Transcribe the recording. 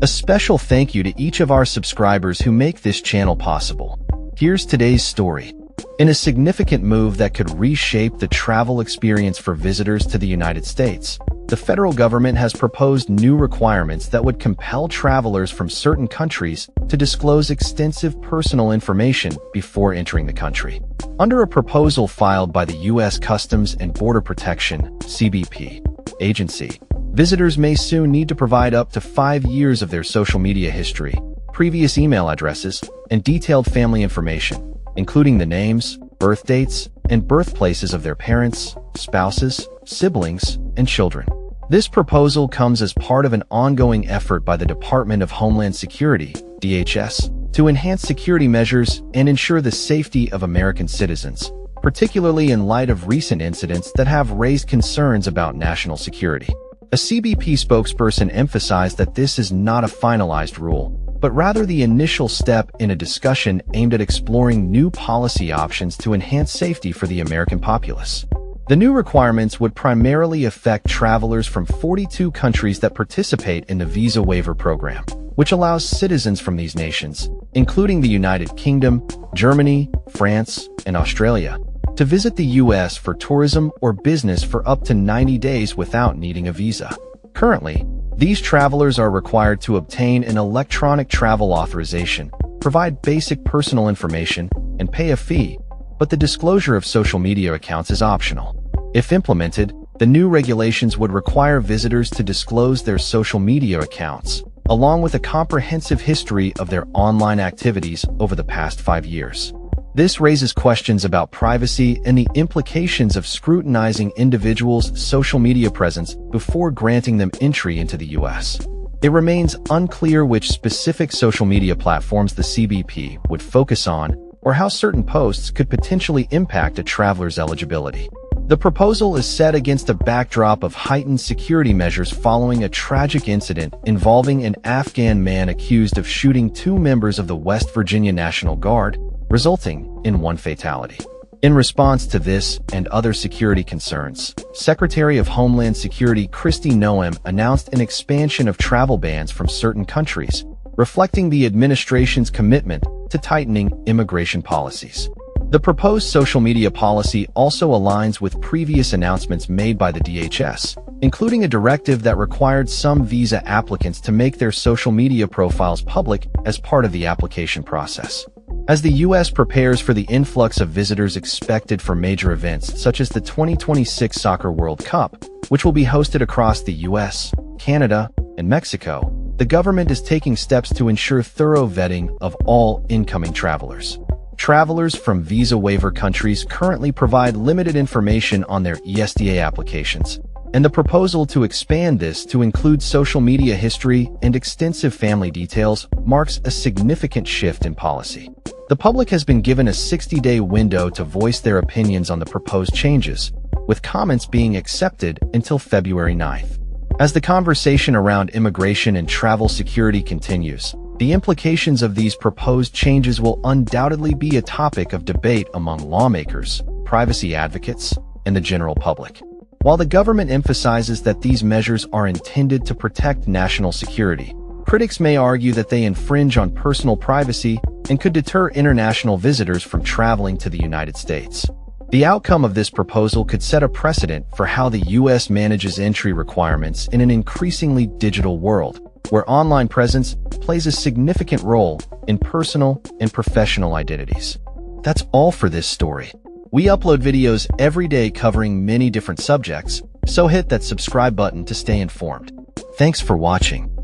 A special thank you to each of our subscribers who make this channel possible. Here's today's story. In a significant move that could reshape the travel experience for visitors to the United States, the federal government has proposed new requirements that would compel travelers from certain countries to disclose extensive personal information before entering the country. Under a proposal filed by the U.S. Customs and Border Protection (CBP) agency, visitors may soon need to provide up to 5 years of their social media history, previous email addresses, and detailed family information, including the names, birth dates, and birthplaces of their parents, spouses, siblings, and children. This proposal comes as part of an ongoing effort by the Department of Homeland Security, DHS, to enhance security measures and ensure the safety of American citizens, particularly in light of recent incidents that have raised concerns about national security. A CBP spokesperson emphasized that this is not a finalized rule, but rather the initial step in a discussion aimed at exploring new policy options to enhance safety for the American populace. The new requirements would primarily affect travelers from 42 countries that participate in the Visa Waiver Program, which allows citizens from these nations, including the United Kingdom, Germany, France, and Australia, to visit the U.S. for tourism or business for up to 90 days without needing a visa. Currently, these travelers are required to obtain an electronic travel authorization, provide basic personal information, and pay a fee, but the disclosure of social media accounts is optional. If implemented, the new regulations would require visitors to disclose their social media accounts, along with a comprehensive history of their online activities over the past 5 years. This raises questions about privacy and the implications of scrutinizing individuals' social media presence before granting them entry into the U.S. It remains unclear which specific social media platforms the CBP would focus on or how certain posts could potentially impact a traveler's eligibility. The proposal is set against a backdrop of heightened security measures following a tragic incident involving an Afghan man accused of shooting 2 members of the West Virginia National Guard, resulting in 1 fatality. In response to this and other security concerns, Secretary of Homeland Security Kristi Noem announced an expansion of travel bans from certain countries, reflecting the administration's commitment to tightening immigration policies. The proposed social media policy also aligns with previous announcements made by the DHS, including a directive that required some visa applicants to make their social media profiles public as part of the application process. As the U.S. prepares for the influx of visitors expected for major events such as the 2026 Soccer World Cup, which will be hosted across the U.S., Canada, and Mexico, the government is taking steps to ensure thorough vetting of all incoming travelers. Travelers from visa waiver countries currently provide limited information on their ESTA applications, and the proposal to expand this to include social media history and extensive family details marks a significant shift in policy. The public has been given a 60-day window to voice their opinions on the proposed changes, with comments being accepted until February 9th. As the conversation around immigration and travel security continues, the implications of these proposed changes will undoubtedly be a topic of debate among lawmakers, privacy advocates, and the general public. While the government emphasizes that these measures are intended to protect national security, critics may argue that they infringe on personal privacy and could deter international visitors from traveling to the United States. The outcome of this proposal could set a precedent for how the U.S. manages entry requirements in an increasingly digital world, where online presence plays a significant role in personal and professional identities. That's all for this story. We upload videos every day covering many different subjects, so hit that subscribe button to stay informed. Thanks for watching.